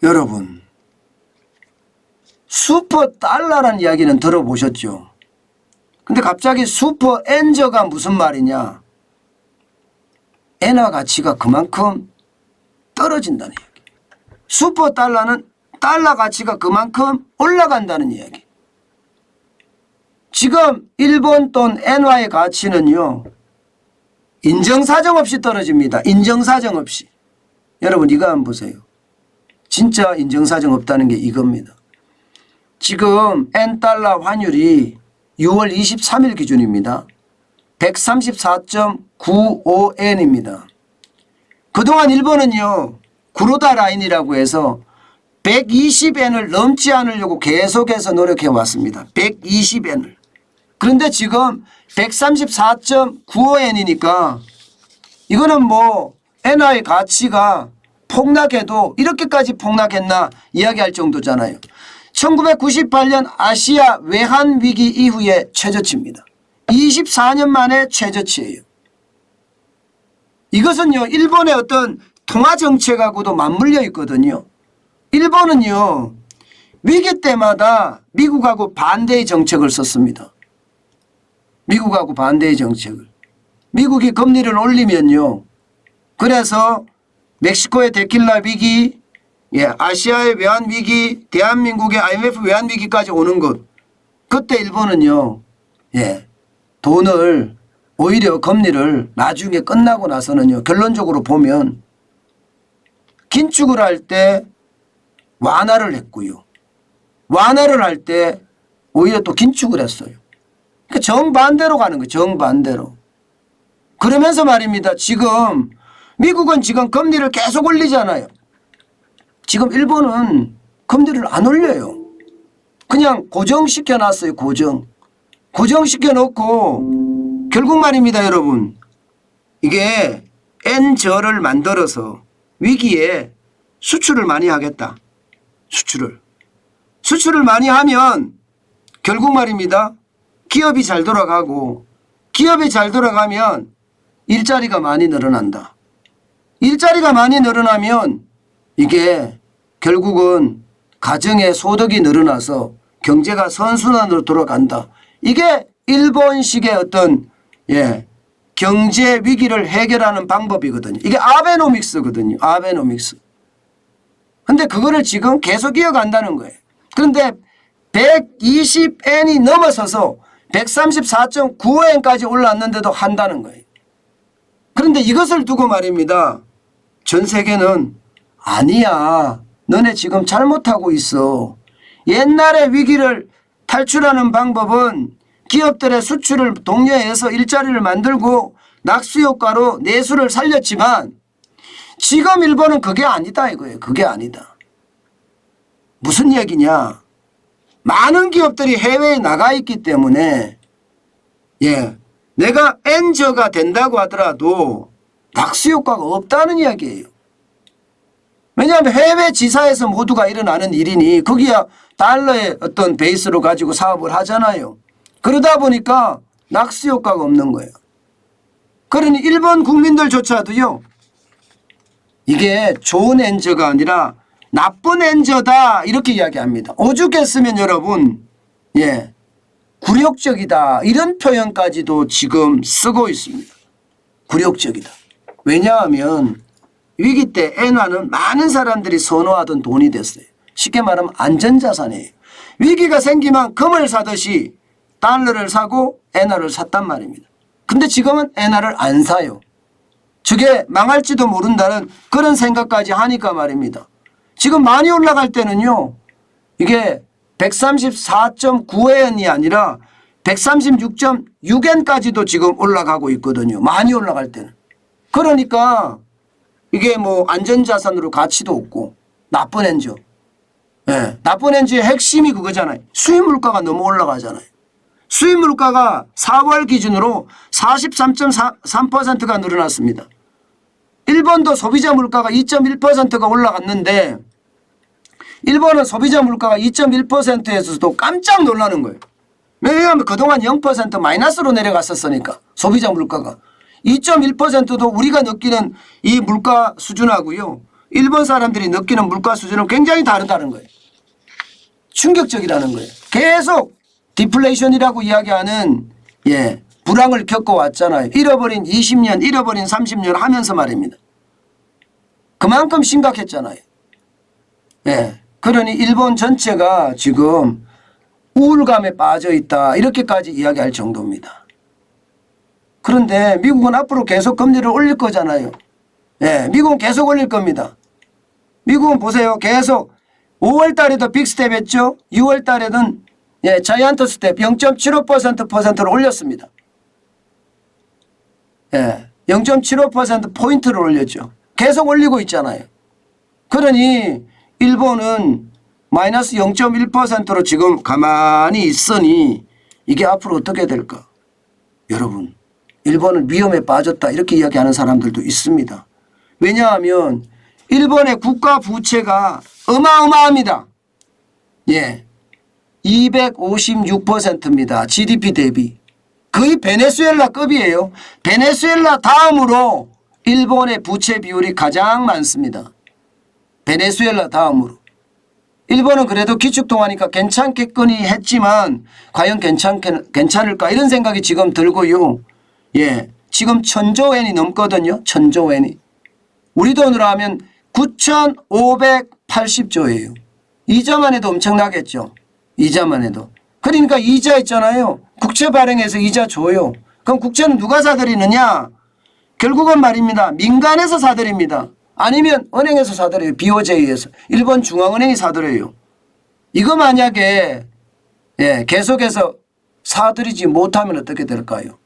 여러분, 슈퍼 달러라는 이야기는 들어보셨죠? 근데 갑자기 슈퍼 엔저가 무슨 말이냐? 엔화 가치가 그만큼 떨어진다는 이야기. 슈퍼 달러는 달러 가치가 그만큼 올라간다는 이야기. 지금 일본 돈 엔화의 가치는요, 인정사정 없이 떨어집니다. 인정사정 없이. 여러분 이거 한번 보세요. 진짜 인정사정 없다는 게 이겁니다. 지금 엔달러 환율이 6월 23일 기준입니다. 134.95엔입니다. 그동안 일본은요, 구로다 라인이라고 해서 120엔을 넘지 않으려고 계속해서 노력해 왔습니다. 120엔을. 그런데 지금 134.95엔이니까 이거는 뭐 엔화의 가치가 폭락해도 이렇게까지 폭락했나 이야기할 정도잖아요. 1998년 아시아 외환위기 이후에 최저치입니다. 24년 만에 최저치예요. 이것은요, 일본의 어떤 통화정책하고도 맞물려 있거든요. 일본은요, 위기 때마다 미국하고 반대의 정책을 썼습니다. 미국하고 반대의 정책을. 미국이 금리를 올리면요, 그래서 멕시코의 데킬라 위기, 아시아의 외환위기, 대한민국의 IMF 외환위기까지 오는 것. 그때 일본은요, 돈을 오히려 금리를 나중에 끝나고 나서는요, 결론적으로 보면 긴축을 할 때 완화를 했고요. 완화를 할 때 오히려 또 긴축을 했어요. 그러니까 정반대로 가는 거예요. 정반대로. 그러면서 말입니다. 지금 미국은 지금 금리를 계속 올리잖아요. 지금 일본은 금리를 안 올려요. 그냥 고정시켜 놨어요. 고정시켜 놓고 결국 말입니다. 여러분, 이게 N저를 만들어서 위기에 수출을 많이 하겠다. 수출을 많이 하면 결국 말입니다. 기업이 잘 돌아가고, 기업이 잘 돌아가면 일자리가 많이 늘어난다. 일자리가 많이 늘어나면 이게 결국은 가정의 소득이 늘어나서 경제가 선순환으로 돌아간다. 이게 일본식의 어떤 경제 위기를 해결하는 방법이거든요. 이게 아베노믹스거든요. 아베노믹스. 근데 그거를 지금 계속 이어간다는 거예요. 그런데 120엔이 넘어서서 134.95엔까지 올랐는데도 한다는 거예요. 그런데 이것을 두고 말입니다. 전 세계는 아니야, 너네 지금 잘못하고 있어. 옛날의 위기를 탈출하는 방법은 기업들의 수출을 독려해서 일자리를 만들고 낙수효과로 내수를 살렸지만 지금 일본은 그게 아니다 이거예요. 그게 아니다. 무슨 얘기냐. 많은 기업들이 해외에 나가 있기 때문에 내가 엔저가 된다고 하더라도 낙수효과가 없다는 이야기예요. 왜냐하면 해외 지사에서 모두가 일어나는 일이니 거기야 달러의 어떤 베이스로 가지고 사업을 하잖아요. 그러다 보니까 낙수효과가 없는 거예요. 그러니 일본 국민들조차도요, 이게 좋은 엔저가 아니라 나쁜 엔저다 이렇게 이야기합니다. 오죽했으면 여러분 굴욕적이다 이런 표현까지도 지금 쓰고 있습니다. 굴욕적이다. 왜냐하면 위기 때 엔화는 많은 사람들이 선호하던 돈이 됐어요. 쉽게 말하면 안전자산이에요. 위기가 생기면 금을 사듯이 달러를 사고 엔화를 샀단 말입니다. 근데 지금은 엔화를 안 사요. 저게 망할지도 모른다는 그런 생각까지 하니까 말입니다. 지금 많이 올라갈 때는요, 이게 134.9엔이 아니라 136.6엔까지도 지금 올라가고 있거든요. 많이 올라갈 때는. 그러니까 이게 뭐 안전자산으로 가치도 없고 나쁜 엔저. 나쁜 엔저의 핵심이 그거잖아요. 수입 물가가 너무 올라가잖아요. 수입 물가가 4월 기준으로 43.3%가 늘어났습니다. 일본도 소비자 물가가 2.1%가 올라갔는데 일본은 소비자 물가가 2.1%에서도 깜짝 놀라는 거예요. 왜냐하면 그동안 0% 마이너스로 내려갔었으니까 소비자 물가가 2.1%도 우리가 느끼는 이 물가 수준하고요. 일본 사람들이 느끼는 물가 수준은 굉장히 다르다는 거예요. 충격적이라는 거예요. 계속 디플레이션이라고 이야기하는 불황을 겪어왔잖아요. 잃어버린 20년, 잃어버린 30년 하면서 말입니다. 그만큼 심각했잖아요. 그러니 일본 전체가 지금 우울감에 빠져 있다 이렇게까지 이야기할 정도입니다. 그런데 미국은 앞으로 계속 금리를 올릴 거잖아요. 미국은 계속 올릴 겁니다. 미국은 보세요. 계속 5월 달에도 빅스텝 했죠. 6월 달에는 자이언트 스텝 0.75%를 올렸습니다. 0.75% 포인트를 올렸죠. 계속 올리고 있잖아요. 그러니 일본은 마이너스 0.1%로 지금 가만히 있으니 이게 앞으로 어떻게 될까? 여러분, 일본은 위험에 빠졌다 이렇게 이야기하는 사람들도 있습니다. 왜냐하면 일본의 국가 부채가 어마어마합니다. 256%입니다. GDP 대비. 거의 베네수엘라급이에요. 베네수엘라 다음으로 일본의 부채 비율이 가장 많습니다. 베네수엘라 다음으로. 일본은 그래도 기축통화니까 괜찮겠거니 했지만 과연 괜찮을까 이런 생각이 지금 들고요. 지금 1,000조 엔이 넘거든요. 1,000조 엔이. 우리 돈으로 하면 9,580조예요. 이자만 해도 엄청나겠죠. 이자만 해도. 그러니까 이자 있잖아요. 국채 발행해서 이자 줘요. 그럼 국채는 누가 사들이느냐? 결국은 말입니다. 민간에서 사들입니다. 아니면 은행에서 사들여요. BOJ에서. 일본 중앙은행이 사들여요. 이거 만약에 계속해서 사들이지 못하면 어떻게 될까요?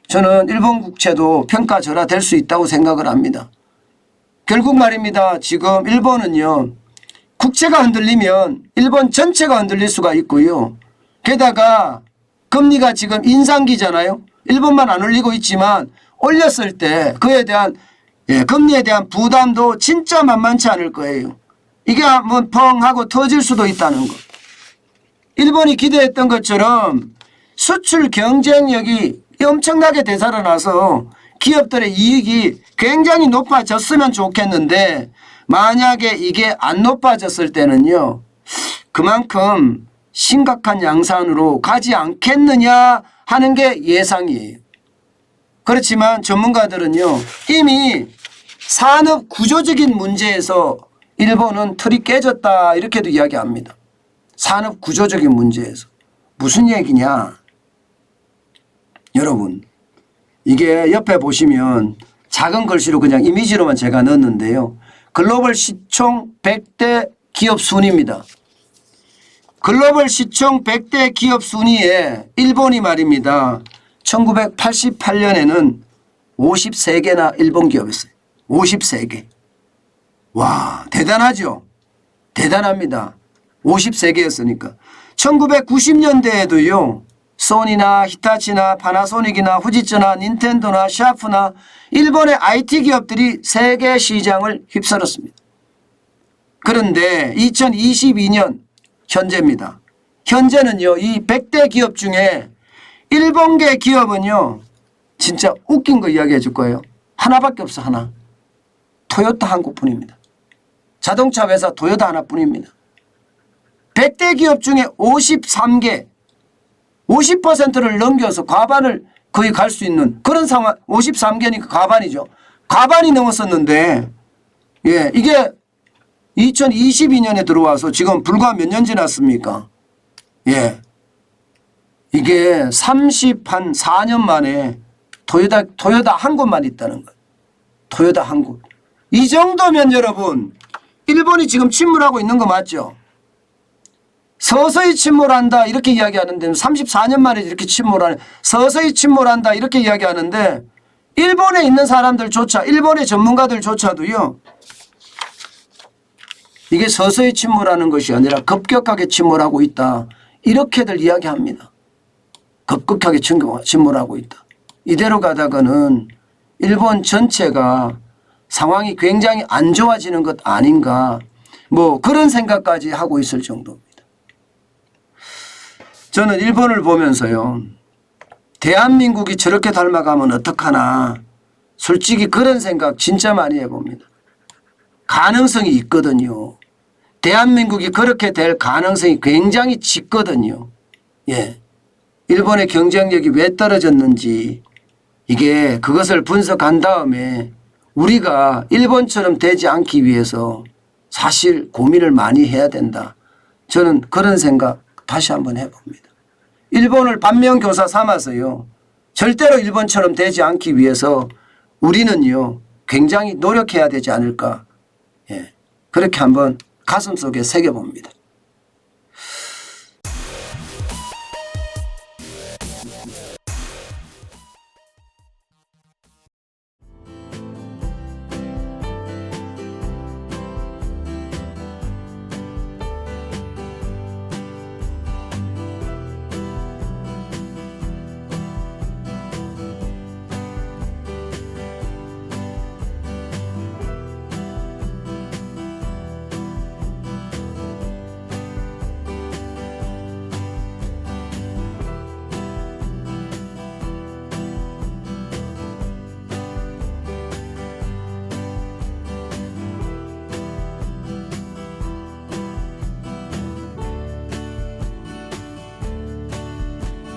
저는 일본 국채도 평가절하될 수 있다고 생각을 합니다. 결국 말입니다. 지금 일본은요. 국채가 흔들리면 일본 전체가 흔들릴 수가 있고요. 게다가 금리가 지금 인상기잖아요. 일본만 안 올리고 있지만 올렸을 때 그에 대한 금리에 대한 부담도 진짜 만만치 않을 거예요. 이게 한번 펑 하고 터질 수도 있다는 것. 일본이 기대했던 것처럼 수출 경쟁력이 엄청나게 되살아나서 기업들의 이익이 굉장히 높아졌으면 좋겠는데 만약에 이게 안 높아졌을 때는요. 그만큼 심각한 양산으로 가지 않겠느냐 하는 게 예상이에요. 그렇지만 전문가들은요. 이미 산업 구조적인 문제에서 일본은 틀이 깨졌다 이렇게도 이야기합니다. 산업 구조적인 문제에서. 무슨 얘기냐. 여러분 이게 옆에 보시면 작은 글씨로 그냥 이미지로만 제가 넣었는데요. 글로벌 시총 100대 기업 순위입니다. 글로벌 시총 100대 기업 순위에 일본이 말입니다. 1988년에는 53개나 일본 기업이었어요. 53개. 와 대단하죠. 대단합니다. 53개였으니까. 1990년대에도요. 소니나 히타치나 파나소닉이나 후지츠나 닌텐도나 샤프나 일본의 IT 기업들이 세계 시장을 휩쓸었습니다. 그런데 2022년 현재입니다. 현재는요. 이 100대 기업 중에 일본계 기업은요. 진짜 웃긴 거 이야기해 줄 거예요. 하나밖에 없어 하나. 토요타 한국뿐입니다. 자동차 회사 토요타 하나뿐입니다. 100대 기업 중에 53개 50%를 넘겨서 과반을 거의 갈 수 있는 그런 상황 53개니까 과반이죠. 과반이 넘었었는데 이게 2022년에 들어와서 지금 불과 몇 년 지났습니까? 이게 34년 만에 토요타 한 곳만 있다는 거예요. 토요타 한 곳. 이 정도면 여러분 일본이 지금 침몰하고 있는 거 맞죠? 서서히 침몰한다 이렇게 이야기하는데 34년 만에 이렇게 침몰하는 서서히 침몰한다 이렇게 이야기하는데 일본에 있는 사람들조차 일본의 전문가들조차도요. 이게 서서히 침몰하는 것이 아니라 급격하게 침몰하고 있다. 이렇게들 이야기합니다. 급격하게 침몰하고 있다. 이대로 가다가는 일본 전체가 상황이 굉장히 안 좋아지는 것 아닌가 뭐 그런 생각까지 하고 있을 정도입니다. 저는 일본을 보면서요. 대한민국이 저렇게 닮아가면 어떡하나 솔직히 그런 생각 진짜 많이 해봅니다. 가능성이 있거든요. 대한민국이 그렇게 될 가능성이 굉장히 짙거든요. 예. 일본의 경쟁력이 왜 떨어졌는지 이게 그것을 분석한 다음에 우리가 일본처럼 되지 않기 위해서 사실 고민을 많이 해야 된다. 저는 그런 생각 다시 한번 해봅니다. 일본을 반면교사 삼아서요. 절대로 일본처럼 되지 않기 위해서 우리는요. 굉장히 노력해야 되지 않을까. 예. 그렇게 한번 가슴속에 새겨봅니다.